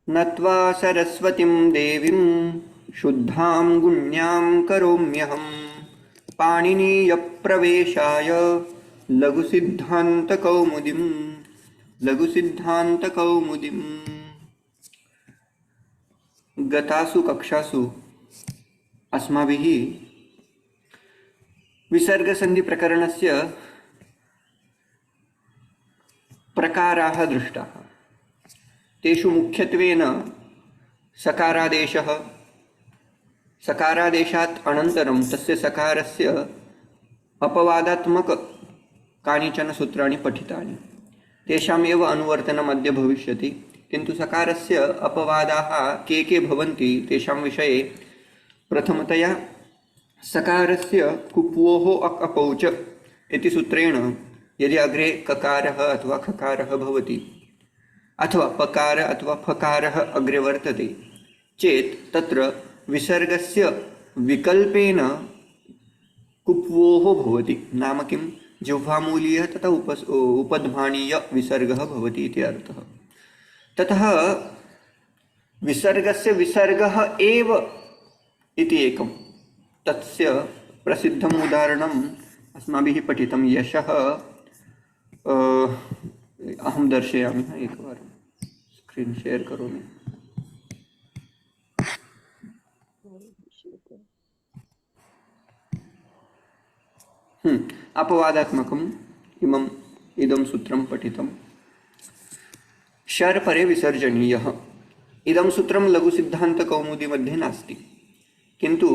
नत्वा सरस्वतीं देवीं शुद्धां गुण्यां करोम्यहं पाणिनीयप्रवेशाय लघुसिद्धान्तकौमुदीं गतासु कक्षासु अस्माभिः विसर्गसन्धिप्रकरणस्य प्रकाराः दृष्टाः। तेषु मुख्यत्वेन सकारादेशः, सकारादेशात् अनन्तरं तस्य सकारस्य अपवादात्मक कानिचन सूत्राणि पठितानि, तेषामेव अनुवर्तनम् अद्य भविष्यति। किन्तु सकारस्य अपवादाः के के भवन्ति तेषां विषये प्रथमतया सकारस्य कुप्वोः अक् अपौ च इति सूत्रेण यदि अग्रे ककारः अथवा खकारः भवति अथवा पकार अथवा फकारः अग्रे वर्तते चेत् तत्र विसर्गस्य विकल्पेन कुप्वोः भवति। नाम किं? जिह्वामूलीयः तथा उपध्मानीय विसर्गः भवति इति अर्थः। ततः विसर्गस्य विसर्गः एव इति एकं, तस्य प्रसिद्धम् उदाहरणम् अस्माभिः पठितं। यशः अहं दर्शयामि, एकवारं स्क्रीन् शेर् करोमि। अपवादात्मकम् इदं सूत्रं पठितं। शर् परे विसर्जनीयः। इदं सूत्रं लघुसिद्धान्तकौमुदी मध्ये नास्ति, किन्तु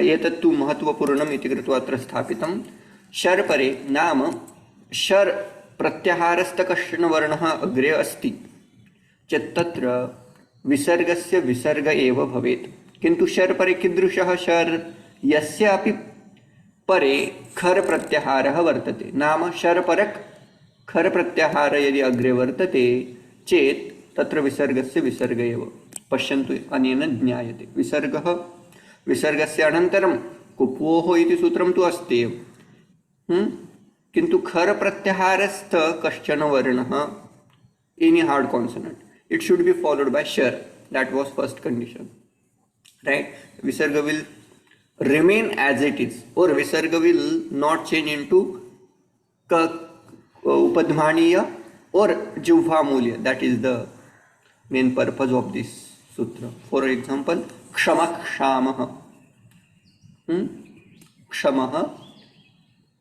एतत्तु महत्त्वपूर्णम् इति कृत्वा अत्र स्थापितं। शर् परे नाम शर् प्रत्याहारस्थ कश्चन वर्णः अग्रे अस्ति चेत् तत्र विसर्गस्य विसर्ग एव भवेत्। किन्तु शर् परे कीदृशः शर्? यस्यापि परे खर् प्रत्याहारः वर्तते। नाम शर् परक् खर् प्रत्याहारः यदि अग्रे वर्तते चेत् तत्र विसर्गस्य विसर्ग एव। पश्यन्तु, अनेन ज्ञायते। विसर्गस्य अनन्तरं कुप्वोः इति सूत्रं तु अस्ति एव, किन्तु खर् प्रत्याहारस्थ कश्चन वर्णः, any hard consonant, it should be followed by shar. That was first condition, right? Visarga will remain as it is, or visarga will not change into upadhmaniya or jivhamulya. That is the main purpose of this sutra. For example, kshama kshamah, kshamah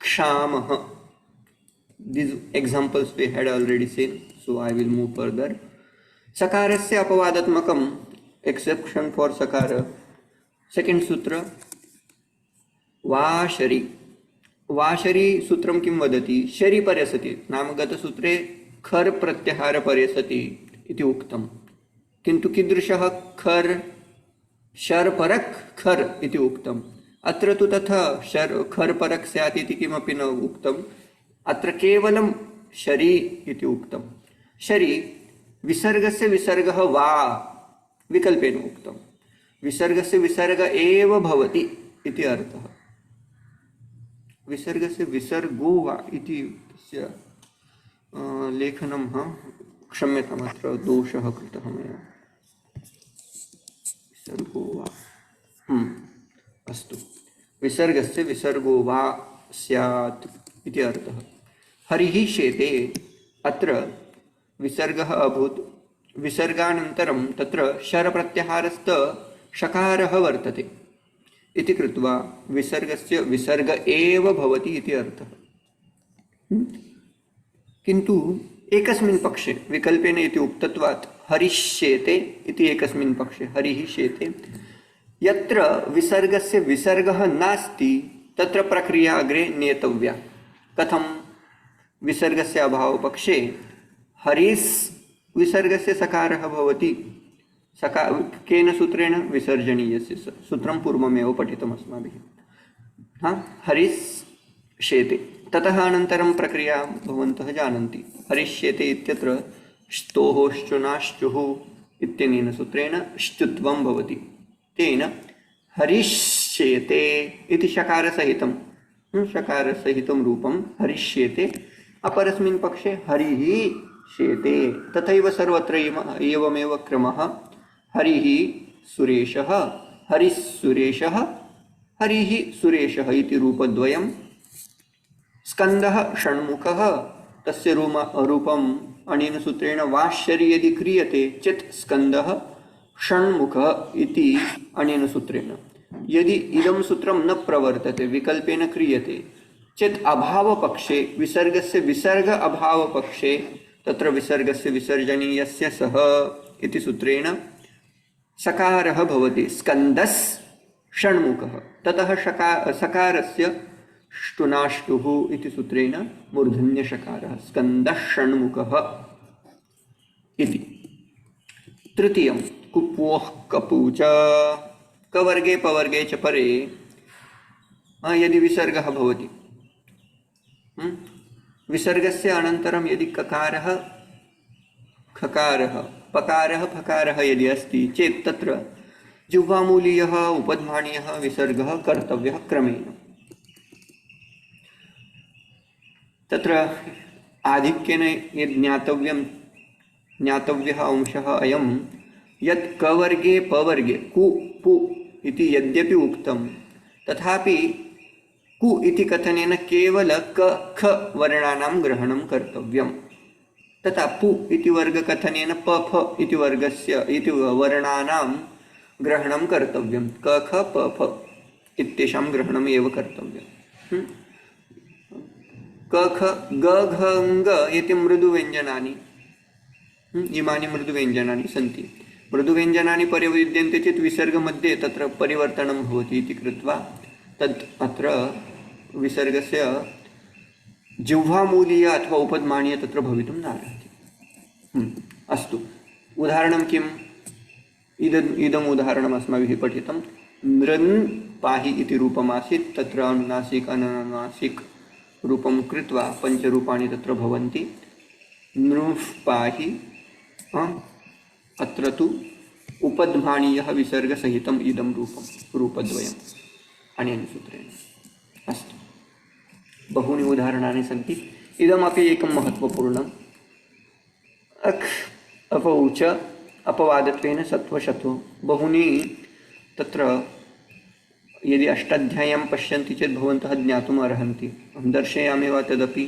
kshamah. These examples we had already seen, so I will move further. Sakarasya apavadatmakam, exception for sakara. Second sutra, washery. Washery सूत्रं किं वदति? शरि परे सति, नाम गतसूत्रे खर् प्रत्याहार परे सति इति उक्तं, किन्तु कीदृशः खर्? शर् परक् खर् इति उक्तम्। अत्र तु तथा खर् परक् स्यात् इति किमपि न उक्तम्, अत्र केवलं शरि इति उक्तं। शरि विसर्गस्य विसर्गः वा विकल्पेन उक्तं, विसर्गस्य विसर्ग एव भवति इति अर्थः। विसर्गस्य विसर्गो वा इति तस्य लेखनं क्षम्यताम्, अत्र दोषः कृतः मया। विसर्गो वा, अस्तु, विसर्गस्य विसर्गो वा स्यात् इति अर्थः। हरिः शेते, अत्र विसर्गः अभूत्, विसर्गानन्तरं तत्र शर् प्रत्याहारस्थ षकारः वर्तते इति कृत्वा विसर्गस्य विसर्ग एव भवति इति अर्थः। किन्तु एकस्मिन् पक्षे विकल्पेन इति उक्तत्वात् हरिष्येते इति एकस्मिन् पक्षे हरिः शेते, यत्र विसर्गस्य विसर्गः नास्ति तत्र प्रक्रिया अग्रे नेतव्या। कथं? विसर्गस्य अभावपक्षे हरिस् विसर्गस्य सकारः भवति, केन सूत्रेण? विसर्जनीयस्य सूत्रं पूर्वमेव पठितम् अस्माभिः। हरिस् शेते, ततः अनन्तरं प्रक्रिया भवन्तः जानन्ति। हरिष्येते इत्यत्र स्तोः श्चुनाश्चुः इत्यनेन सूत्रेण श्चुत्वं भवति, तेन हरिष्येते इति शकारसहितं रूपं हरिष्येते। अपरस्मिन् पक्षे हरिः शेते। तथैव सर्वत्र एवमेव क्रमः। हरिः सुरेशः, हरिः सुरेशः, हरिः सुरेशः इति रूपद्वयम्। स्कन्दः षण्मुखः, तस्य रूपम् अनेन सूत्रेण वाश्यरि यदि क्रियते चेत् स्कन्दः षण्मुखः इति अनेन सूत्रेण। यदि इदं सूत्रं न प्रवर्तते, विकल्पेन क्रियते चेत् अभावपक्षे विसर्गस्य विसर्ग अभावपक्षे तत्र विसर्गस्य विसर्जनीयस्य सः इति सूत्रेण सकारः भवति स्कन्दस् षण्मुखः। ततः सकारस्य ष्टुनाष्टुः इति सूत्रेण मूर्धन्यषकारः स्कन्दः षण्मुखः इति। तृतीयं कुप्वोः कपूच। कवर्गे पवर्गे च परे यदि विसर्गः भवति, विसर्गस्य अनन्तरं यदि ककारः खकारः पकारः फकारः यदि अस्ति चेत् तत्र जिह्वामूलीयः उपध्मानीयः विसर्गः कर्तव्यः क्रमेण। तत्र आधिक्येन यद् ज्ञातव्यः अंशः अयं यत् कवर्गे पवर्गे कु पु इति यद्यपि उक्तं तथापि कु इति कथनेन केवल क ख वर्णानां ग्रहणं कर्तव्यं, तथा पु इति वर्गकथनेन प फ इति वर्गस्य इति वर्णानां ग्रहणं कर्तव्यं। क ख प फ इत्येषां ग्रहणम् एव कर्तव्यं। क ख ग घ ङ इति मृदुव्यञ्जनानि, इमानि मृदुव्यञ्जनानि सन्ति। मृदुव्यञ्जनानि परिविद्यन्ते चेत् विसर्गमध्ये तत्र परिवर्तनं भवति इति कृत्वा तत् अत्र विसर्गस्य जिह्वामूलीय अथवा उपध्मानीय तत्र भवितुं नार्हति। अस्तु, उदाहरणं किम्? इदम् उदाहरणम् अस्माभिः पठितं। नृन् पाहि इति रूपमासीत्, तत्र अनुनासिक अननुनासिक रूपं कृत्वा पञ्चरूपाणि तत्र भवन्ति। नृः पाहि, अत्र तु उपध्मानीयः विसर्गसहितम् इदं रूपद्वयम् अनेन सूत्रेण। अस्तु, बहूनि उदाहरणानि सन्ति। इदमपि एकं महत्त्वपूर्णम्। अक् अपौ च अपवादत्वेन सत्त्वशत्वो बहूनि तत्र यदि अष्टाध्याय्यां पश्यन्ति चेत् भवन्तः ज्ञातुम् अर्हन्ति। अहं दर्शयामि वा तदपि।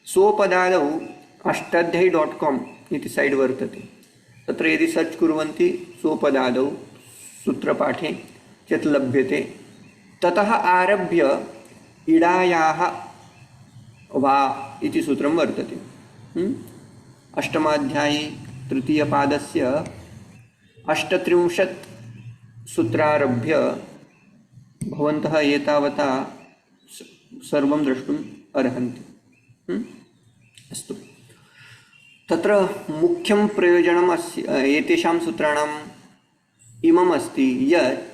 स्वपदादौ अष्टाध्यायी.com इति सैट् वर्तते। तत्र यदि सर्च् कुर्वन्ति स्वपदादौ सूत्रपाठे चेत् लभ्यते। ततः आरभ्य इडायाः वा इति सूत्रं वर्तते। अष्टमाध्यायी तृतीयपादस्य 38 सूत्रारभ्य भवन्तः एतावता सर्वं द्रष्टुम् अर्हन्ति। अस्तु, तत्र मुख्यं प्रयोजनम् एतेषां सूत्राणाम् इमम् अस्ति यत्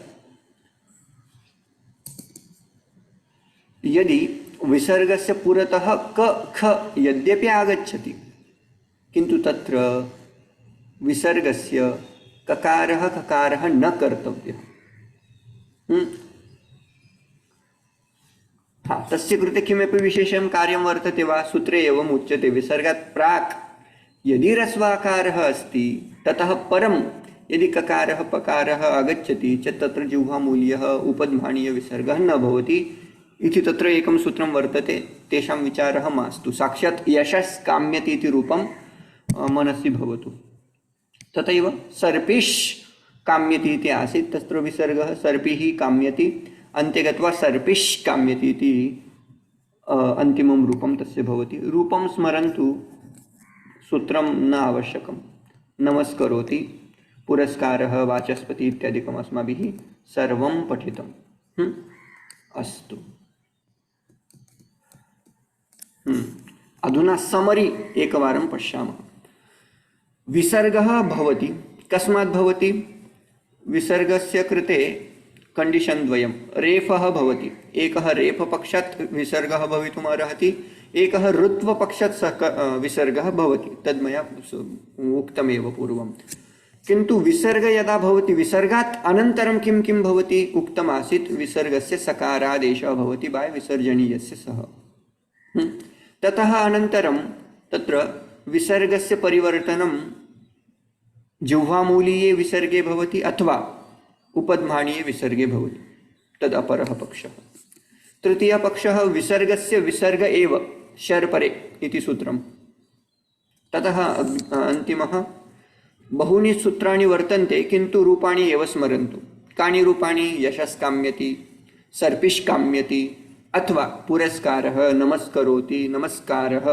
यदि विसर्गस्य पुरतः क ख यद्यपि आगच्छति किन्तु तत्र विसर्गस्य ककारः खकारः न कर्तव्यः। तस्य कृते किमपि विशेषं कार्यं वर्तते वा? सूत्रे एवम् उच्यते, विसर्गात् प्राक् यदि ह्रस्वाकारः अस्ति ततः परं यदि ककारः पकारः आगच्छति चेत् तत्र जिह्वामूलीयः उपध्मानीय विसर्गः न भवति इति तत्र एकं सूत्रं वर्तते। तेषां विचारः मास्तु। साक्षात् यशस् काम्यति इति रूपं मनसि भवतु। तथैव सर्पिष् काम्यति इति आसीत्, तत्र विसर्गः सर्पिः काम्यति, अन्ते गत्वा सर्पिष् काम्यति इति अन्तिमं रूपं तस्य भवति। रूपं स्मरन्तु, सूत्रं न आवश्यकं। नमस्करोति, पुरस्कारः, वाचस्पति इत्यादिकम् अस्माभिः सर्वं पठितम्। अस्तु, अधुना समरी एकवारं पश्यामः। विसर्गः भवति, कस्मात् भवति? विसर्गस्य कृते कंडीशन द्वयं। रेफः भवति, एकः रेफपक्षात् विसर्गः भवितुम् अर्हति, एकः ऋत्वपक्षात् विसर्गः भवति। तद् मया उक्तमेव पूर्वं। किन्तु विसर्ग यदा भवति, विसर्गात् अनन्तरं किं किं भवति उक्तमासीत्? विसर्गस्य सकारादेशः भवति बाय विसर्जनीयस्य सः। ततः अनन्तरं तत्र विसर्गस्य परिवर्तनं जिह्वामूलीये विसर्गे भवति अथवा उपध्मानीये विसर्गे भवति, तद् अपरः पक्षः। तृतीयः पक्षः विसर्गस्य विसर्ग एव शर्परे इति सूत्रं। ततः अन्तिमः बहूनि सूत्राणि वर्तन्ते किन्तु रूपाणि एव स्मरन्तु। कानि रूपाणि? यशस्काम्यति, सर्पिष्काम्यति, अथवा पुरस्कारः, नमस्करोति, नमस्कारः,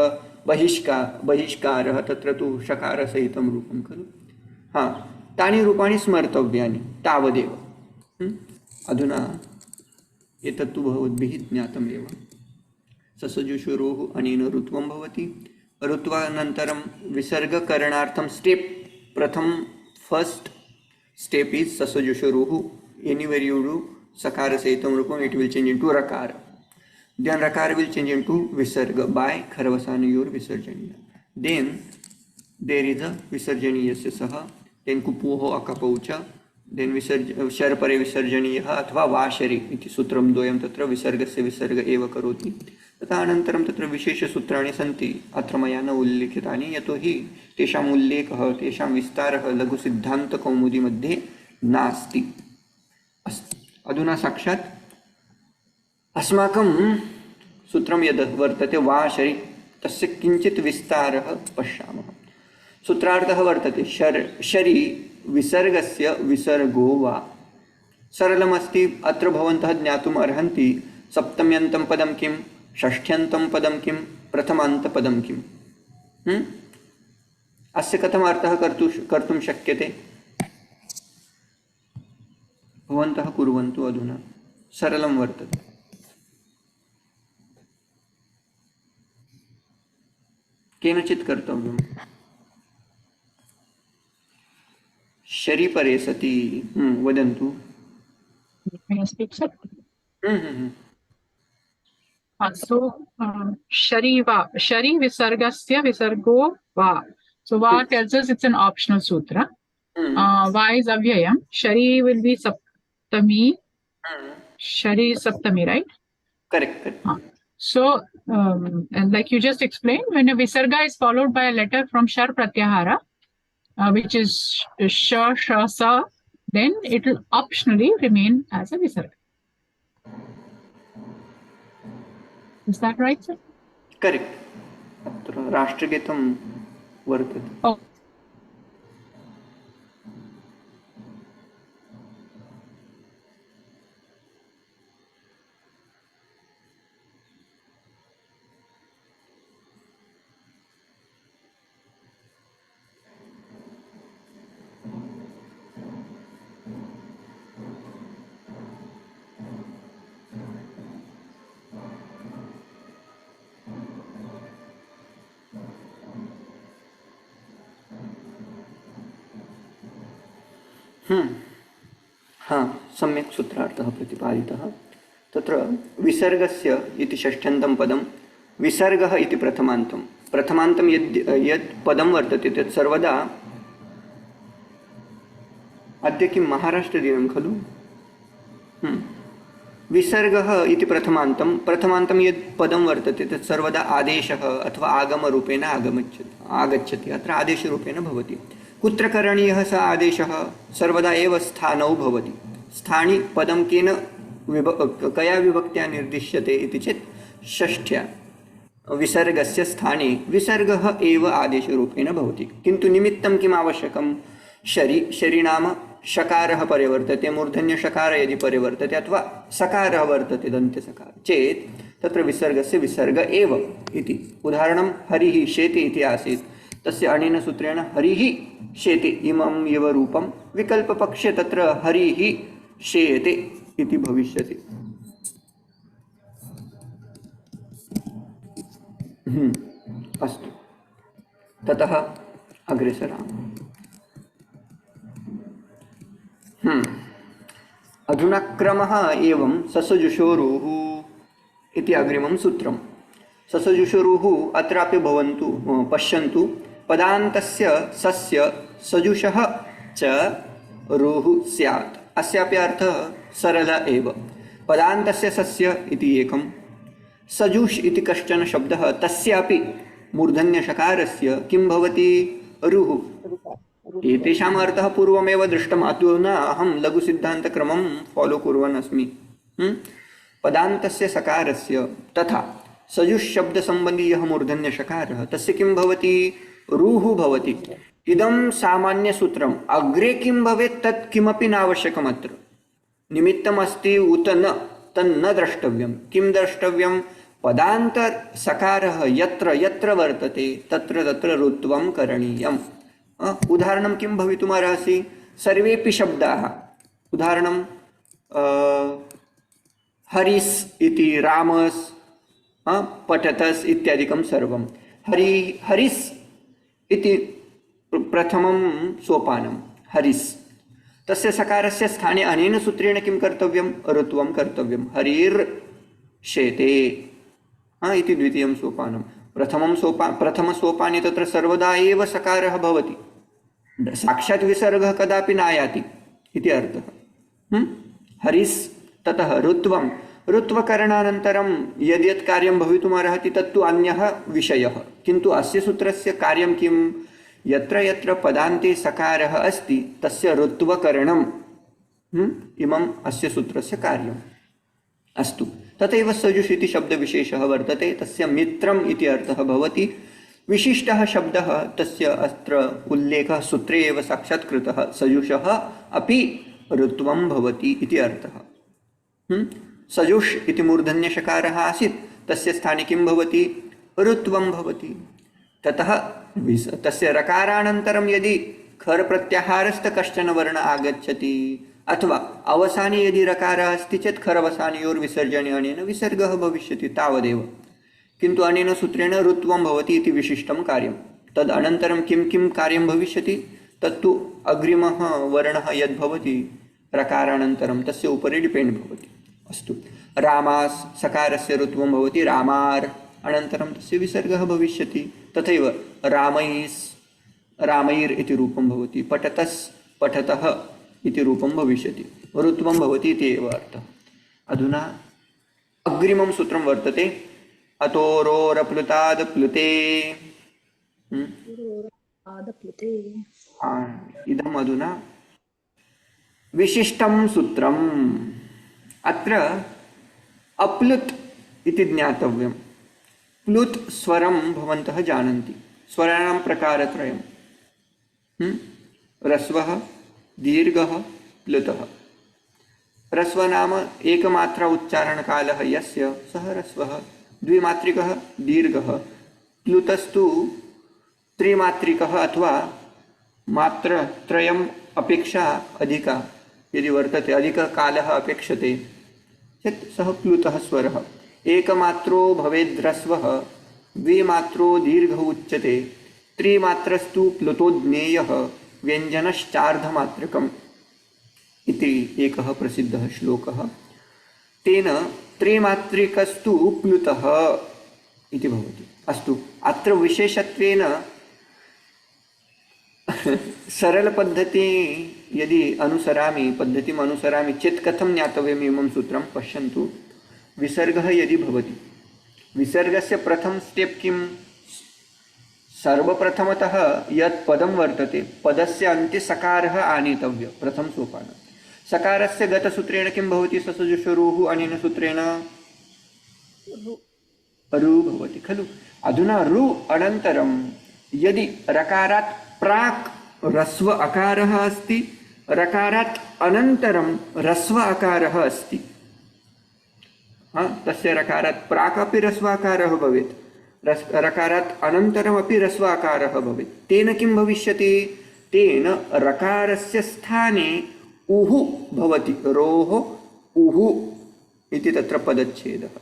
बहिष्कारः, तत्र तु शकारसहितं रूपं खलु। हाँ, तानि रूपाणि स्मर्तव्यानि, तावदेव। अधुना एतत्तु भवद्भिः ज्ञातमेव। ससजुषुरोः अनेन ऋत्वं भवति। ऋत्वानन्तरं विसर्गकरणार्थं स्टेप्, प्रथम first step is sasajushruhu. Anywhere you do sakara sahitam rupam, it will change into rakara. Then rakara will change into visarga by kharvasanayor visarjaniya. Then there is a visarjaniyasya saha, then kupuho akapaucha, then sharpare visarjaniyah अथवा वाशरि इति सूत्रं द्वयं तत्र विसर्गस्य विसर्ग एव करोति। तथा अनन्तरं तत्र विशेषसूत्राणि सन्ति, अत्र मया न उल्लिखितानि, यतोहि तेषाम् उल्लेखः, तेषां विस्तारः लघुसिद्धान्तकौमुदी मध्ये नास्ति। अस्तु, अधुना साक्षात् अस्माकं सूत्रं यद् वर्तते वाशरि, तस्य किञ्चित् विस्तारः पश्यामः। सूत्रार्थः वर्तते शरि विसर्गस्य विसर्गो वा। सरलमस्ति। अत्र भवन्तः ज्ञातुम् अर्हन्ति सप्तम्यन्तं पदं किं, षष्ठ्यन्तं पदं किं, प्रथमान्तपदं किम्। अस्य कथम् अर्थः कर्तुं शक्यते? भवन्तः कुर्वन्तु अधुना, सरलं वर्तते। केनचित् कर्तव्यम्। शरि परे सति, वदन्तु। Shari visargasya visargo va. So va tells us it's an optional sutra. Va is avyayam. Shari will be saptami. Shari is saptami, right? Correct. So, and like you just explained, when a visarga is followed by a letter from shar pratyahara, which is sha, sha, sa, then it will optionally remain as a visarga. Is that right, sir? Correct. अत्र राष्ट्रगीतं वर्तते। Oh. हाँ, सम्यक् सूत्रार्थः प्रतिपादितः। तत्र विसर्गस्य इति षष्ठ्यन्तं पदं, विसर्गः इति प्रथमान्तं यद् पदं वर्तते तत् सर्वदा, अद्य किं महाराष्ट्रदिनं खलु, विसर्गः इति प्रथमान्तं यद् पदं वर्तते तत् सर्वदा आदेशः अथवा आगमरूपेण आगच्छति। अत्र आदेशरूपेण भवति। कुत्र करणीयः स आदेशः? सर्वदा एव स्थानौ भवति। स्थानि पदं कया विभक्त्या निर्दिश्यते इति चेत् षष्ठ्या। विसर्गस्य स्थाने विसर्गः एव आदेशरूपेण भवति। किन्तु निमित्तं किम् आवश्यकं? शरि नाम शकारः परिवर्तते, मूर्धन्यशकार यदि परिवर्तते अथवा सकारः वर्तते दन्त्यसकार चेत् तत्र विसर्गस्य विसर्ग एव इति। उदाहरणं हरिः शेति इति आसीत्, तस्य अनेन सूत्रेण हरिः शेते इमम् एव रूपं, विकल्पपक्षे तत्र हरिः शेयते इति भविष्यति। अस्तु, ततः अग्रे सरामः। अधुना क्रमः एवं ससजुषोरुः इति अग्रिमं सूत्रं। ससजुषुरुः अत्रापि भवन्तु पश्यन्तु, पदान्तस्य सस्य सजुषः च रुः स्यात्। अस्यापि अर्थः सरलः एव। पदान्तस्य सस्य इति एकं, सजुष इति कश्चन शब्दः, तस्यापि मूर्धन्यषकारस्य किं भवति? रुः। एतेषाम् अर्थः पूर्वमेव दृष्टम्। अधुना अहं लघुसिद्धान्तक्रमं फॉलो कुर्वन् अस्मि। पदान्तस्य सकारस्य तथा सजुःशब्दसम्बन्धीयः मूर्धन्यषकारः तस्य किं भवति? रुः भवति। इदं सामान्यसूत्रम्। अग्रे किं भवेत् तत् किमपि नावश्यकमत्र। निमित्तमस्ति उत न तन्न द्रष्टव्यं। किं द्रष्टव्यं? पदान्तसकारः यत्र यत्र वर्तते तत्र तत्र ऋत्वं करणीयम्। उदाहरणं किं भवितुमर्हसि? सर्वेपि शब्दाः, उदाहरणं हरिस् इति, रामस्, पठतस् इत्यादिकं सर्वं। हरिस् इति प्रथमं सोपानं हरिस्। तस्य सकारस्य स्थाने अनेन सूत्रेण किं कर्तव्यं? ऋत्वं कर्तव्यं। हरिर्षेते इति द्वितीयं सोपानं। प्रथमसोपाने तत्र सर्वदा एव सकारः भवति, साक्षात् विसर्गः कदापि नायाति इति अर्थः। हरिस्, ततः ऋत्वं। ऋत्वकरणानन्तरं यद्यत् कार्यं भवितुमर्हति तत्तु अन्यः विषयः, किन्तु अस्य सूत्रस्य कार्यं किं? यत्र यत्र पदान्ते सकारः अस्ति तस्य ऋत्वकरणम् इमम् अस्य सूत्रस्य कार्यम्। अस्तु, तथैव सजुष इति शब्दविशेषः वर्तते, तस्य मित्रम् इति अर्थः भवति। विशिष्टः शब्दः, तस्य अत्र उल्लेखः सूत्रे एव साक्षात् कृतः। सजुषः अपि ऋत्वं भवति इति अर्थः। सजुष इति मूर्धन्यषकारः आसीत्, तस्य स्थाने किं भवति? ऋत्वं भवति। ततः तस्य रकारानन्तरं यदि खर प्रत्याहारस्थ कश्चन वर्ण आगच्छति अथवा अवसाने यदि रकारः अस्ति चेत् खरवसानयोर्विसर्जने अनेन विसर्गः भविष्यति, तावदेव। किन्तु अनेन सूत्रेण ऋत्वं भवति इति विशिष्टं कार्यं। तद् अनन्तरं किं किं कार्यं भविष्यति तत्तु अग्रिमः वर्णः यद् भवति रकारानन्तरं तस्य उपरि डिपेण्ड् भवति। अस्तु, रामास् सकारस्य ऋत्वं भवति रामार्, अनन्तरं तस्य विसर्गः भविष्यति। तथैव रामैस्, रामैर् इति रूपं भवति। पठतस्, पठतः इति रूपं भविष्यति। ऋत्वं भवति इति एव अर्थः। अधुना अग्रिमं सूत्रं वर्तते अतोरोरप्लुताद् प्लुते। इदम् अधुना विशिष्टं सूत्रम्। अत्र अप्लुत् इति ज्ञातव्यं। प्लुत् स्वरं भवन्तः जानन्ति। स्वराणां प्रकारत्रयं, ह्रस्वः, दीर्घः, प्लुतः। ह्रस्व नाम एकमात्रा उच्चारणकालः यस्य सः ह्रस्वः, द्विमात्रिकः दीर्घः। प्लुतस्तु त्रिमात्रिकः अथवा मात्रत्रयम् अपेक्षा अधिका यदि वर्तते, अधिककालः अपेक्षते चेत् सः प्लुतः स्वरः। एकमात्रो भवेद्-ह्रस्वः, द्विमात्रो दीर्घः उच्यते, त्रिमात्रस्तु प्लुतो ज्ञेयः, व्यञ्जनश्चार्धमात्रकम् इति एकः प्रसिद्धः श्लोकः। तेन त्रिमात्रिकस्तु प्लुतः इति भवति। अस्तु, अत्र विशेषत्वेन सरलपद्धति यदि पद्धतिम् अनुसरामि चेत् कथं ज्ञातव्यम् इमं सूत्रं पश्यन्तु। विसर्गः यदि भवति, विसर्गस्य प्रथम स्टेप् किं? सर्वप्रथमतः यत् पदं वर्तते पदस्य अन्ते सकारः आनेतव्यः, प्रथम सोपानं। सकारस्य गतसूत्रेण किं भवति? ससजुषरुः, अनेन सूत्रेण रु भवति खलु। अधुना रु अनन्तरं यदि रकारात् प्राक् ह्रस्व अकारः अस्ति, रकारात् अनन्तरं ह्रस्व अकारः अस्ति, तस्य रकारात् प्राक् अपि ह्रस्वाकारः भवेत्, रकारात् अनन्तरमपि ह्रस्वाकारः भवेत्। तेन किं भविष्यति? तेन रकारस्य स्थाने उः भवति। रोः उः इति तत्र पदच्छेदः।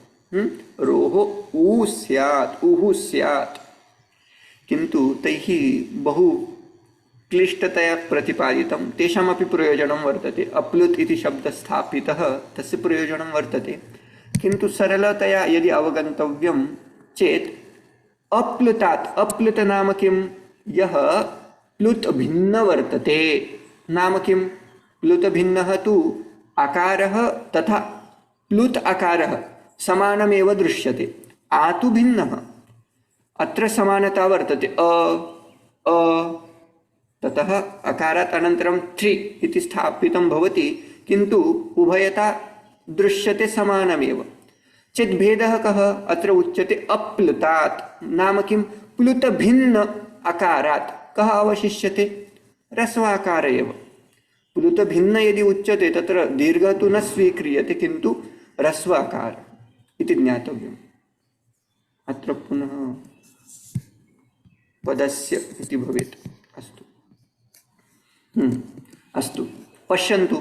रोः उ स्यात्, उः स्यात्। किन्तु तैः बहु क्लिष्टतया प्रतिपादितं, तेषामपि प्रयोजनं वर्तते। अप्लुत् इति शब्दः स्थापितः, तस्य प्रयोजनं वर्तते। किन्तु सरलतया यदि अवगन्तव्यं चेत् अप्लुतात्, अप्लुत नाम किं? यः प्लुत् भिन्न वर्तते नाम किं? प्लुत् भिन्नः तु आकारः तथा प्लुत् आकारः समानमेव दृश्यते। आ तु भिन्नः। अत्र समानता वर्तते अ ततः अकारात् अनन्तरं थ्रि इति स्थापितं भवति, किन्तु उभयता दृश्यते समानमेव। चेत् भेदः कः? अत्र उच्यते अप्लुतात्, नाम किं? प्लुतभिन्न अकारात् कः अवशिष्यते? ह्रस्वाकार एव। प्लुतभिन्न यदि उच्यते तत्र दीर्घः तु न स्वीक्रियते, किन्तु ह्रस्वाकार इति ज्ञातव्यम्। अत्र पुनः पदस्य इति भवेत्। अस्तु अस्तु, पश्यन्तु,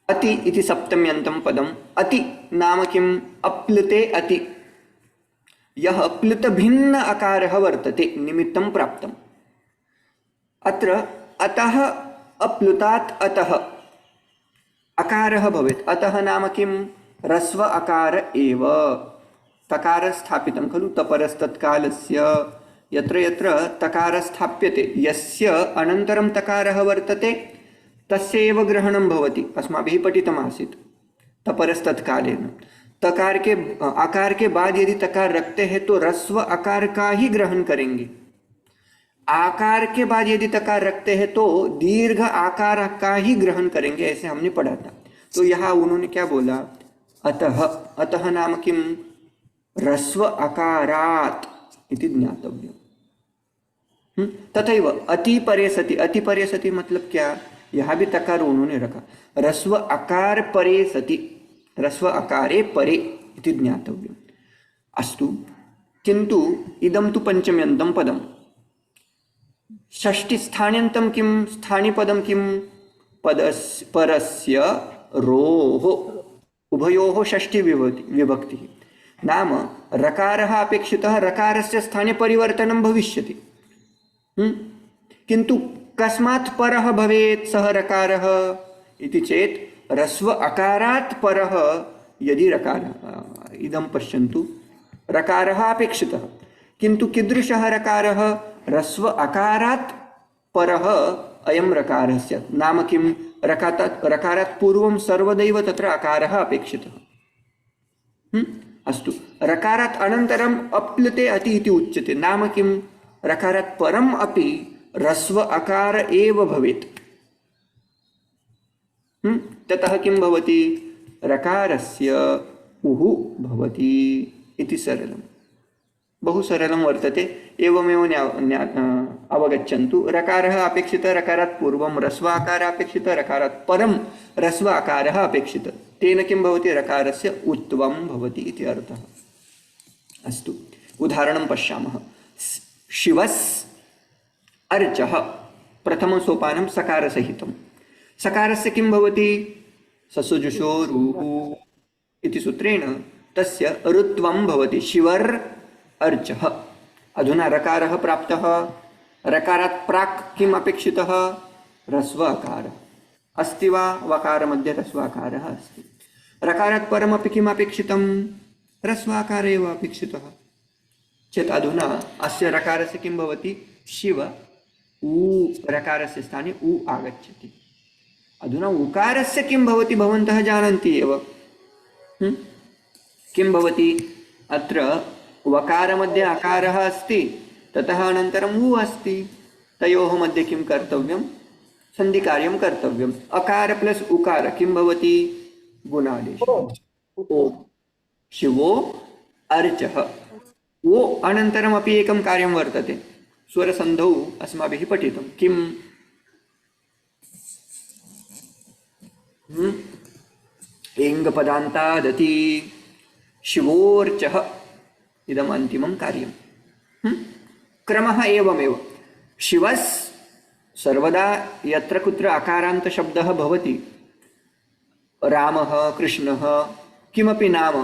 अति इति सप्तम्यन्तं पदम्। अति नाम किम्? अप्लुते अति, यः प्लुतभिन्न अकारः वर्तते निमित्तं प्राप्तम्। अत्र अतः अप्लुतात् अतः अकारः भवेत्। अतः नाम किं? ह्रस्व अकार एव। तकार स्थापितं खलु तपरस्तत्कालस्य, यत्र यत्र तकार स्थाप्यते यस्य अनन्तरं तकारः वर्तते तस्य एव ग्रहणं भवति। अस्माभिः पठितमासीत् तपरस्तत्कालेन। तकार के आकार के बाद यदि तकार रखते हैं तो ह्रस्व आकार का ही ग्रहण करेंगे। आकार के बाद यदि तकार रखते हैं तो दीर्घ आकार का ही ग्रहण करेंगे, ऐसे हमने पढ़ा था। तो यहाँ उन्होंने क्या बोला? अतः। अतः नाम किम? ह्रस्व अकारात् इति ज्ञातव्यम्। तथैव अति परे सति। अति परे सति मतलब क्या? यहाँ भी तकार उन्होंने रखा। ह्रस्व अकार परे सति, ह्रस्व अकारे परे इति ज्ञातव्यम्। अस्तु, किन्तु इदं तु पंचम्यन्तं पदम्। षष्ठी स्थान्यन्तं किं? स्थानिपदं किं? परस्य रोः उभयोः षष्ठी विभक्तिः। नाम रकारः अपेक्षितः, रकारस्य स्थाने परिवर्तनं भविष्यति। किन्तु कस्मात् परः भवेत् सः रकारः इति चेत् ह्रस्व अकारात् परः यदि रकारः, इदं पश्यन्तु, रकारः अपेक्षितः, किन्तु कीदृशः रकारः? ह्रस्व अकारात् परः अयं रकारस्य। नाम किं? रकारात् पूर्वं सर्वदैव तत्र अकारः अपेक्षितः। अस्तु, रकारात् अनन्तरम् अप्लुते अति इति उच्यते। नाम किं? रकारात् परम् अपि ह्रस्व अकार एव भवेत्। ततः किं भवति? रकारस्य उः भवति इति सरलम्। बहु सरलं वर्तते। एवमेव अवगच्छन्तु। रकारः अपेक्षितः, रकारात् पूर्वं ह्रस्व आकारः अपेक्षितः, रकारात् परं ह्रस्व आकारः अपेक्षितः। तेन किं भवति? रकारस्य उत्वं भवति इति अर्थः। अस्तु, उदाहरणं पश्यामः। शिवस् अर्चः, प्रथमं सोपानं सकारसहितं। सकारस्य किं भवति? ससुजुषो रुः इति सूत्रेण तस्य ऋत्वं भवति। शिवर् अर्चः। अधुना रकारः प्राप्तः। रकारात् प्राक् किम् अपेक्षितः? ह्रस्व अकारः अस्ति वा? वकारमध्ये ह्रस्व अकारः अस्ति। रकारात् परमपि किम् अपेक्षितं? ह्रस्व आकार एव अपेक्षितः। चेत् अधुना अस्य रकारस्य किं भवति? शिव उ, रकारस्य स्थाने उ आगच्छति। अधुना उकारस्य किं भवति? भवन्तः जानन्ति एव। किं भवति? अत्र वकारमध्ये अकारः अस्ति, ततः अनन्तरम् उ अस्ति। तयोः मध्ये किं कर्तव्यं? सन्धिकार्यं कर्तव्यम्। अकार प्लस उकार किं भवति? गुणादेशः। ओ शिवो अर्चः। ओ अनन्तरमपि एकं कार्यं वर्तते, स्वरसन्धौ अस्माभिः पठितं। किम्? एङ्गपदान्तादति शिवोर्चः, इदम् अन्तिमं कार्यं। क्रमः एवमेव। शिवस् सर्वदा यत्र कुत्र अकारान्तशब्दः भवति, रामः, कृष्णः, किमपि नाम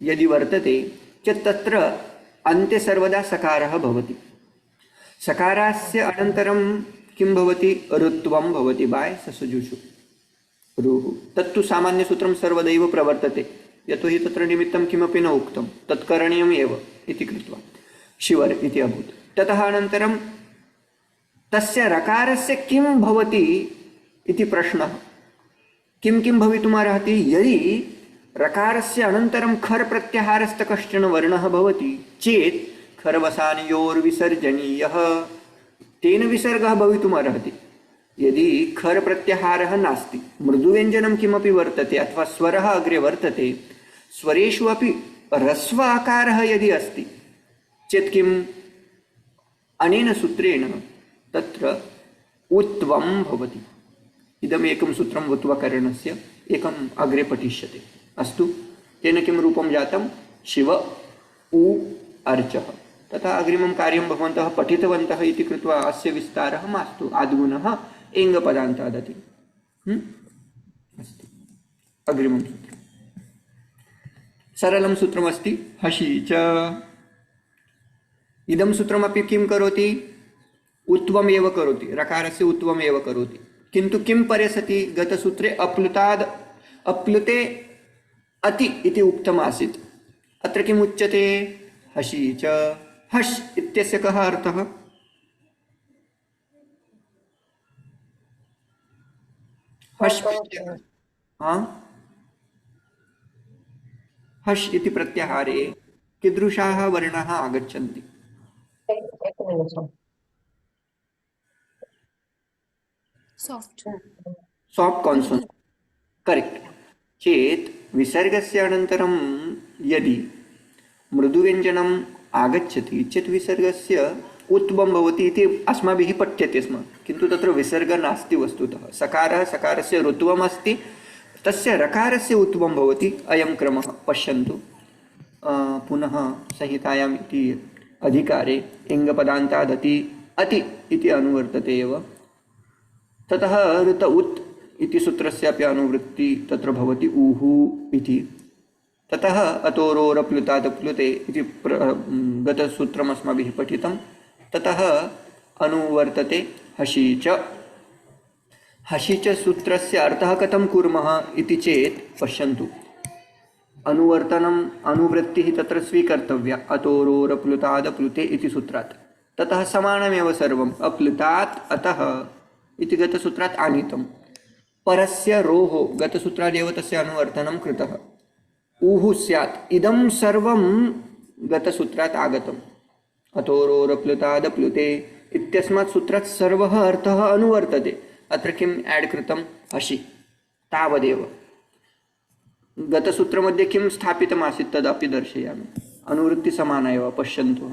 यदि वर्तते चेत् तत्र अन्ते सर्वदा सकारः भवति। सकारस्य अनन्तरं किं भवति? ऋत्वं भवति। बाय ससुजुषु रुः। तत्तु सामान्यसूत्रं सर्वदैव प्रवर्तते, यतोहि तत्र निमित्तं किमपि न उक्तं, तत्करणीयम् एव इति कृत्वा शिवर् इति अभूत्। ततः अनन्तरं तस्य रकारस्य किं भवति इति प्रश्नः। किं किं भवितुमर्हति? यदि रकारस्य अनन्तरं खर् प्रत्याहारस्थ कश्चन वर्णः भवति चेत् खरवसानयोर्विसर्जनीयः तेन विसर्गः भवितुमर्हति। यदि खर् प्रत्याहारः नास्ति, मृदुव्यञ्जनं किमपि वर्तते अथवा स्वरः अग्रे वर्तते, स्वरेषु अपि ह्रस्व आकारः यदि अस्ति चेत् किम् अनेन सूत्रेण तत्र उत्वं भवति। इदमेकं सूत्रं वुत्वकरणस्य, एकम् अग्रे पठिष्यते। अस्तु, तेन किं रूपं जातं? शिव उ अर्चः। तथा अग्रिमं कार्यं भवन्तः पठितवन्तः इति कृत्वा अस्य विस्तारः मास्तु। आद्गुणः एङ्गपदान्तादति। अस्ति अग्रिमं सूत्रं, सरलं सूत्रमस्ति हसि च। इदं सूत्रमपि किं करोति? उत्वमेव करोति, रकारस्य उत्वमेव करोति। किन्तु किं परे सति? गतसूत्रे अप्लुताद् अप्लुते अति इति उक्तमासीत्। अत्र किम् उच्यते? हसि च। हस् इत्यस्य कः अर्थः? हस् हस् इति प्रत्याहारे कीदृशाः वर्णाः आगच्छन्ति? Soft consonant, correct. चेत् विसर्गस्य अनन्तरं यदि मृदुव्यञ्जनम् आगच्छति चेत् विसर्गस्य उत्वं भवति इति अस्माभिः पठ्यते स्म। किन्तु तत्र विसर्गः नास्ति वस्तुतः। सकारः सकारस्य ऋत्वम् अस्ति, तस्य रकारस्य उत्वं भवति। अयं क्रमः पश्यन्तु। पुनः संहितायाम् इति अधिकारे एङ्गपदान्तादति अति इति अनुवर्तते एव। ततः ऋत उत् इति सूत्रस्यापि अनुवृत्ति तत्र भवति ऊहु इति। ततः अतोरोरप्लुतात् प्लुते इति गतसूत्रम् अस्माभिः पठितं। ततः अनुवर्तते हसि च। हसि च सूत्रस्य अर्थः कथं कुर्मः इति चेत् पश्यन्तु। अनुवर्तनम् अनुवृत्तिः तत्र स्वीकर्तव्या। अतोरोरप्लुताद् प्लुते इति सूत्रात्। ततः समानमेव सर्वम्। अप्लुतात् अतः इति गतसूत्रात् आनीतं। परस्य रोः गतसूत्रादेव तस्य अनुवर्तनं कृतः। ऊहु स्यात् इदं सर्वं गतसूत्रात् आगतम्। अतोरोरप्लुताद् प्लुते इत्यस्मात् सूत्रात् सर्वः अर्थः अनुवर्तते। अत्र किम् ऐड् कृतं? हसि, तावदेव। गतसूत्रमध्ये किं स्थापितमासीत् तदपि दर्शयामि। अनुवृत्ति समाना एव, पश्यन्तु।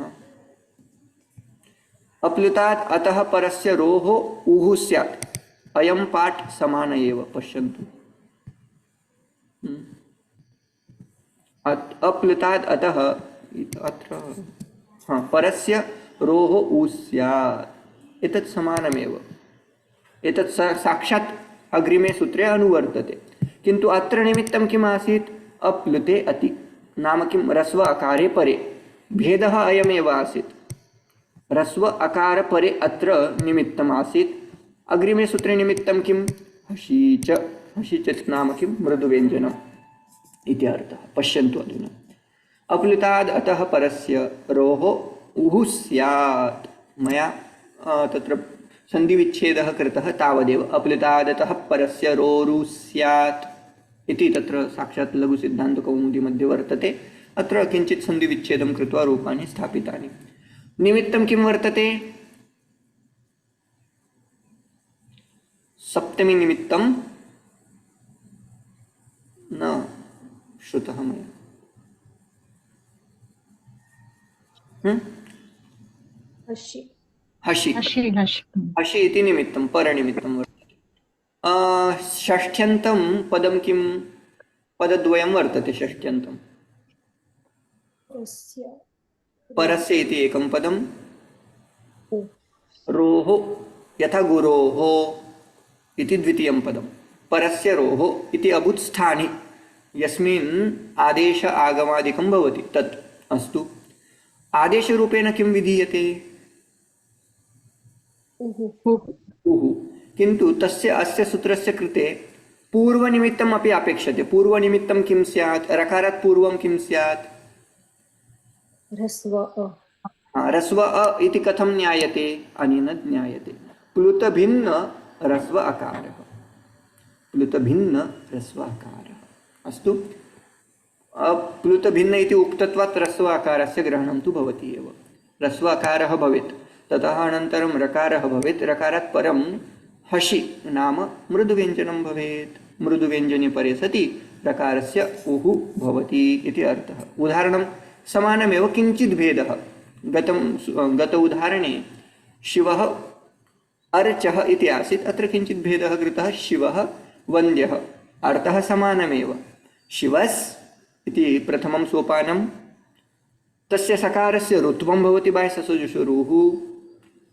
अप्लुतात् अतः परस्य रोः ऊहु स्यात्। अयं पाठ समान एव, पश्यन्तु। अप्लुतात् अतः अत्र परस्य रोः ऊ स्यात्, एतत् समानमेव। एतत् साक्षात् अग्रिमे सूत्रे अनुवर्तते। किन्तु अत्र निमित्तं किम् आसीत्? अप्लुते अति नाम किं? ह्रस्व अकारे परे। भेदः अयमेव आसीत्। ह्रस्व अकार परे अत्र निमित्तम् आसीत्। अग्रिमे सूत्रे निमित्तं किं? हसि च। हसि च नाम किं? मृदुव्यञ्जनम् इति अर्थः। पश्यन्तु अधुना। अप्लुताद् अतः परस्य रोः ऊहु स्यात्। मया तत्र सन्धिविच्छेदः कृतः, तावदेव। अप्लुतादतः परस्य रोरु स्यात् इति तत्र साक्षात् लघुसिद्धान्तकौमुदी वर्तते। अत्र किञ्चित् सन्धिविच्छेदं कृत्वा रूपाणि स्थापितानि। निमित्तं किं वर्तते? सप्तमी निमित्तं न श्रुतः मया। हसि हसि हसि इति निमित्तं, परनिमित्तं वर्तते। षष्ठ्यन्तं पदं किं? पदद्वयं वर्तते षष्ठ्यन्तं। परस्य इति एकं पदं, रोः यथा गुरोः इति द्वितीयं पदं। परस्य रोः इति अभूत्स्थाने यस्मिन् आदेश आगमादिकं भवति तत्। अस्तु, आदेशरूपेण किं विधीयते? उहु। किन्तु तस्य अस्य सूत्रस्य कृते पूर्वनिमित्तम् अपि अपेक्षते। पूर्वनिमित्तं किं स्यात्? रकारात् पूर्वं किं स्यात्? ह्रस्व अ। ह्रस्व अ इति कथं ज्ञायते? अनेन ज्ञायते। प्लुतभिन्न ह्रस्व अकारः। प्लुतभिन्न ह्रस्व अकारः। अस्तु, प्लुतभिन्न इति उक्तत्वात् ह्रस्वाकारस्य ग्रहणं तु भवति एव। ह्रस्वाकारः भवेत्, ततः अनन्तरं रकारः भवेत्, रकारात् परं हसि नाम मृदुव्यञ्जनं भवेत्। मृदुव्यञ्जने परे सति रकारस्य उः भवति इति अर्थः। उदाहरणं समानमेव, किञ्चित् भेदः। गत उदाहरणे शिवः अर्चः इति आसीत्, अत्र किञ्चित् भेदः कृतः, शिवः वन्द्यः। अर्थः समानमेव। शिवस् इति प्रथमं सोपानं, तस्य सकारस्य ऋत्वं भवति बाह्यससजुषरुः।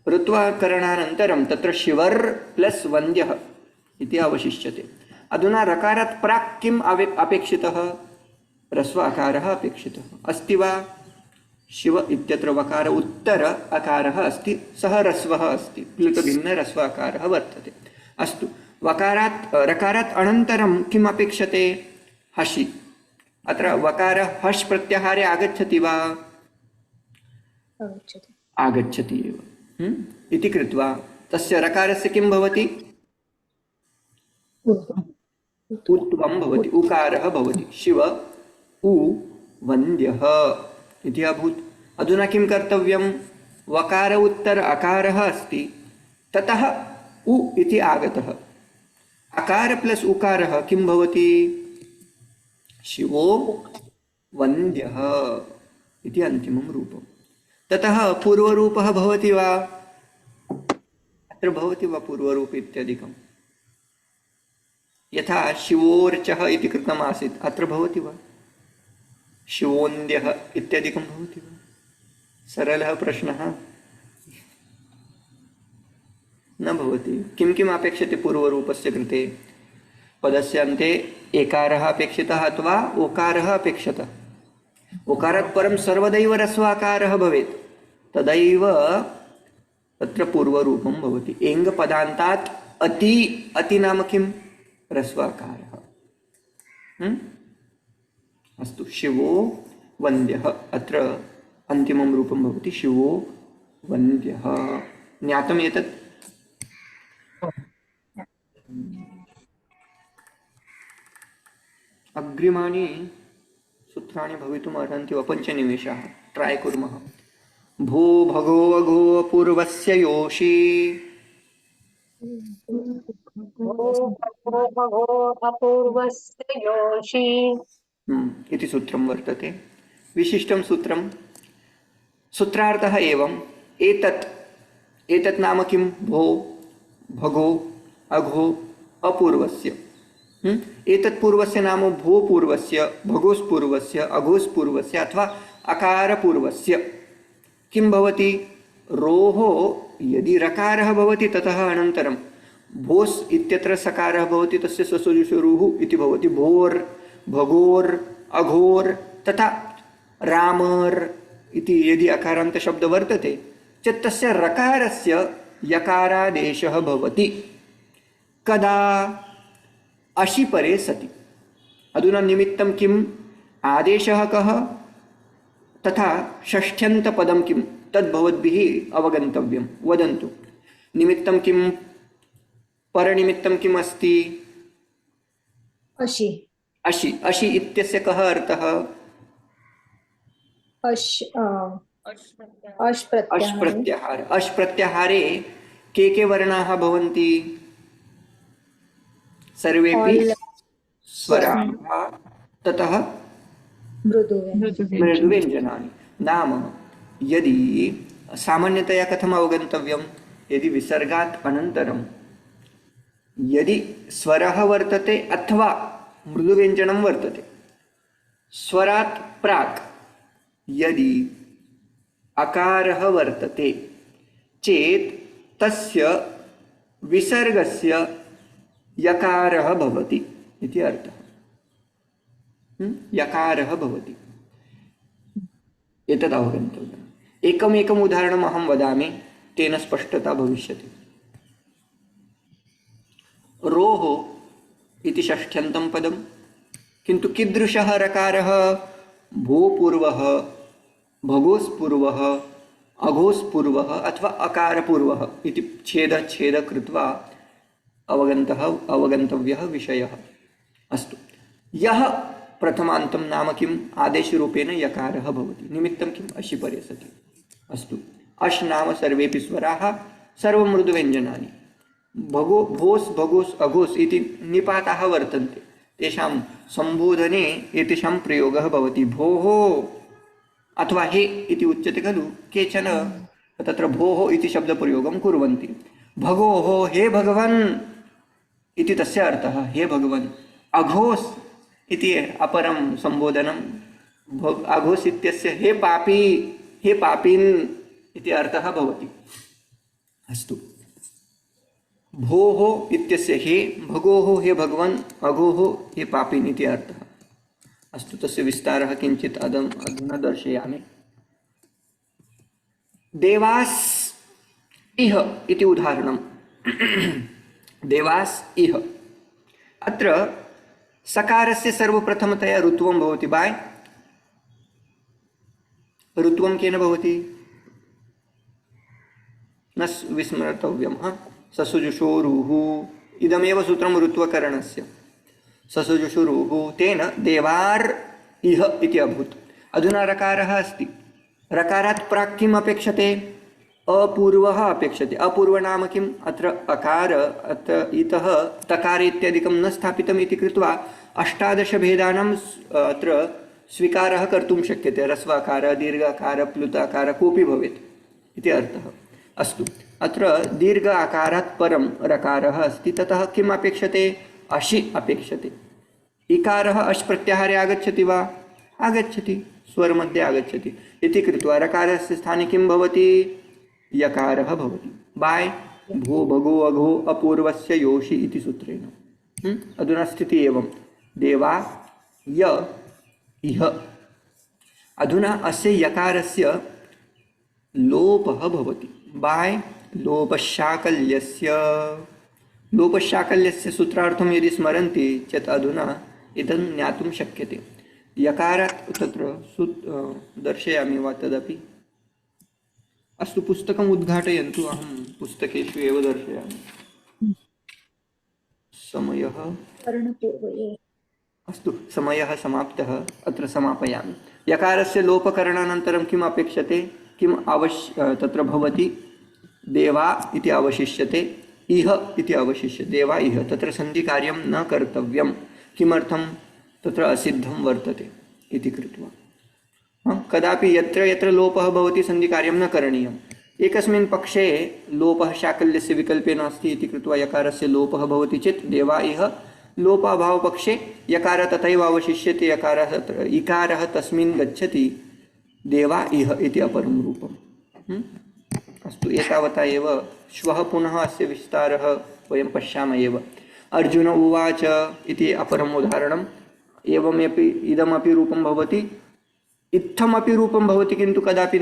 ऋत्वाकरणानन्तरं तत्र शिवर् प्लस् वन्द्यः इति अवशिष्यते। अधुना रकारात् प्राक् किम् अपेक्षितः? ह्रस्वाकारः अपेक्षितः अस्ति वा? शिव इत्यत्र वकार उत्तर अकारः अस्ति, सः ह्रस्वः अस्ति, प्लुतभिन्न ह्रस्वाकारः वर्तते। अस्तु, रकारात् अनन्तरं किम् अपेक्षते? हसि। अत्र वकार हस् प्रत्याहारे आगच्छति वा? आगच्छति एव। इति कृत्वा तस्य रकारस्य किं भवति? उत्वं भवति, उकारः भवति। शिव उ वन्द्यः इति अभूत्। अधुना किं कर्तव्यं? वकार उत्तर अकारः अस्ति, ततः उ इति आगतः। अकार प्लस उकारः किं भवति? शिवो वन्द्यः इति अन्तिमं रूपं। ततः पूर्वरूपः भवति वा? अत्र भवति वा पूर्वरूप इत्यादिकं? यथा शिवोर्चः इति कृतम् आसीत्, अत्र भवति वा? शिवोन्द्यः इत्यादिकं भवति वा? सरलः प्रश्नः न भवति। किं किम् अपेक्षते पूर्वरूपस्य कृते? पदस्य अन्ते एकारः अपेक्षितः अथवा ओकारः अपेक्षितः। ओकारात् परं सर्वदैव ह्रस्वाकारः भवेत्, तदैव तत्र पूर्वरूपं भवति। एङ्गपदान्तात् अति नाम किं? ह्रस्वाकारः। अस्तु, शिवो वन्द्यः, अत्र अन्तिमं रूपं भवति शिवो वन्द्यः। ज्ञातम् एतत्? अग्रिमाणि सूत्राणि भवितुम् अर्हन्ति वा? 5 निमेषाः, ट्राय् कुर्मः। भो भगो अघो पूर्वस्य योषि अपूर्वस्य योषि इति सूत्रं वर्तते। विशिष्टं सूत्रं। सूत्रार्थः एवम्। एतत् नाम किं? भो भगो अघो अपूर्वस्य। एतत् पूर्वस्य नाम भो पूर्वस्य, भगोस् पूर्वस्य, अघोस् पूर्वस्य अथवा अकार पूर्वस्य। किं भवति? रोः यदि रकारः भवति ततः अनन्तरं भोस् इत्यत्र सकारः भवति, तस्य ससजुषरुः इति भवति। भोर्, भगोर्, अघोर् तथा रामर् इति यदि अकारान्तशब्दः वर्तते चेत् तस्य रकारस्य यकारादेशः भवति। कदा? अशि परे सति। अधुना निमित्तं किम्? आदेशः कः? तथा षष्ठ्यन्तपदं किं? तद्भवद्भिः अवगन्तव्यं। वदन्तु, निमित्तं किं? परनिमित्तं किम् अस्ति? अशि। अशि। अशि इत्यस्य कः अर्थः? अश्प्रत्याहार। अश्प्रत्याहारे के वर्णाः भवन्ति? सर्वेपि स्वराः, ततः मृदुव्यञ्जनानि। नाम यदि सामान्यतया कथम् अवगन्तव्यं? यदि विसर्गात् अनन्तरं यदि स्वरः वर्तते अथवा मृदुव्यञ्जनं वर्तते, स्वरात् प्राक् यदि अकारः वर्तते चेत् तस्य विसर्गस्य यकारः भवति इति अर्थः। यकारः भवति, एतद् अवगन्तव्यम्। एकमेकम् उदाहरणम् अहं वदामि, तेन स्पष्टता भविष्यति। रोः इति षष्ठ्यन्तं पदं, किन्तु कीदृशः रकारः? भूपूर्वः, भगोस्पूर्वः, अघोस्पूर्वः अथवा अकारपूर्वः इति छेद कृत्वा अवगन्तव्यः विषयः। अस्तु, यः प्रथमान्तं नाम किम् आदेशरूपेण यकारः भवति निमित्तं किम् अशिपरे सति अस्तु अश् नाम सर्वेऽपि स्वराः सर्वमृदुव्यञ्जनानि भगो भोस् भगोस् अघोस् इति निपाताः वर्तन्ते तेषां सम्बोधने एतेषां प्रयोगः भवति भोः अथवा हे इति उच्यते खलु केचन तत्र भोः इति शब्दप्रयोगं कुर्वन्ति भगोः हे भगवन् इति तस्य अर्थः हे भगवन् अघोस् इति अपरं सम्बोधनं अघोस् इत्यस्य हे पापी हे पापिन् इति अर्थः भवति अस्तु भोः इत्यस्य हे भगोः हे भगवन् अघोः हे पापिन् इति अर्थः अस्तु तस्य विस्तारः किञ्चित् अधुना दर्शयामि देवास् इह इति उदाहरणं देवास् इह अत्र सकारस्य सर्वप्रथमतया ऋत्वं भवति बाय् ऋत्वं केन भवति न विस्मर्तव्यं ससुजुषोरुः इदमेव सूत्रं ऋत्वकरणस्य ससुजुषुरुः तेन देवार् इह इति अभूत् अधुना रकारः अस्ति रकारात् प्राक् किम् अपेक्षते अपूर्वः अपेक्षते अपूर्व नाम किम् अत्र अकार अत्र इतः तकार इत्यादिकं न स्थापितम् इति कृत्वा अष्टादशभेदानां अत्र स्वीकारः कर्तुं शक्यते ह्रस्वाकार दीर्घाकार प्लुताकार कोऽपि भवेत् इति अर्थः अस्तु अत्र दीर्घ आकारात् परं रकारः अस्ति ततः किम् अपेक्षते अशि अपेक्षते इकारः अश् प्रत्याहारे आगच्छति वा आगच्छति स्वरमध्ये आगच्छति इति कृत्वा रकारस्य स्थाने किं भवति यकारः भवति बाय् भो भगो अघो अपूर्वस्य योषि इति सूत्रेण अधुना स्थितिः एवं देवा य इह अधुना अस्य यकारस्य लोपः भवति बाय् लोपशाकल्यस्य सूत्रार्थं यदि स्मरन्ति चेत् अधुना इदं ज्ञातुं शक्यते यकारात् तत्र दर्शयामि वा तदपि अस्तु पुस्तकम् उद्घाटयन्तु अहं पुस्तकेषु एव दर्शयामि समयः अस्तु समयः समाप्तः अत्र समापयामि यकारस्य लोपकरणानन्तरं किम् अपेक्षते किम् तत्र भवति देवा इति अवशिष्यते इह इति अवशिष्यते देवा इह तत्र सन्धिकार्यं न कर्तव्यं किमर्थं तत्र असिद्धं वर्तते इति कृत्वा कदापि यत्र यत्र लोपः भवति सन्धिकार्यं न करणीयम् एकस्मिन् पक्षे लोपः शाकल्यस्य विकल्पे नास्ति इति कृत्वा यकारस्य लोपः भवति चेत् देवा इह लोपाभावपक्षे यकार तथैव अवशिष्यते यकारः तत्र इकारः तस्मिन् गच्छति देवा इह इति अपरं रूपम् अस्तु एतावता एव श्वः पुनः अस्य विस्तारः वयं पश्यामः एव अर्जुन उवाच इति अपरम् उदाहरणम् एवमपि इदमपि रूपं भवति इत्थमपि रूपं भवति किन्तु कदापि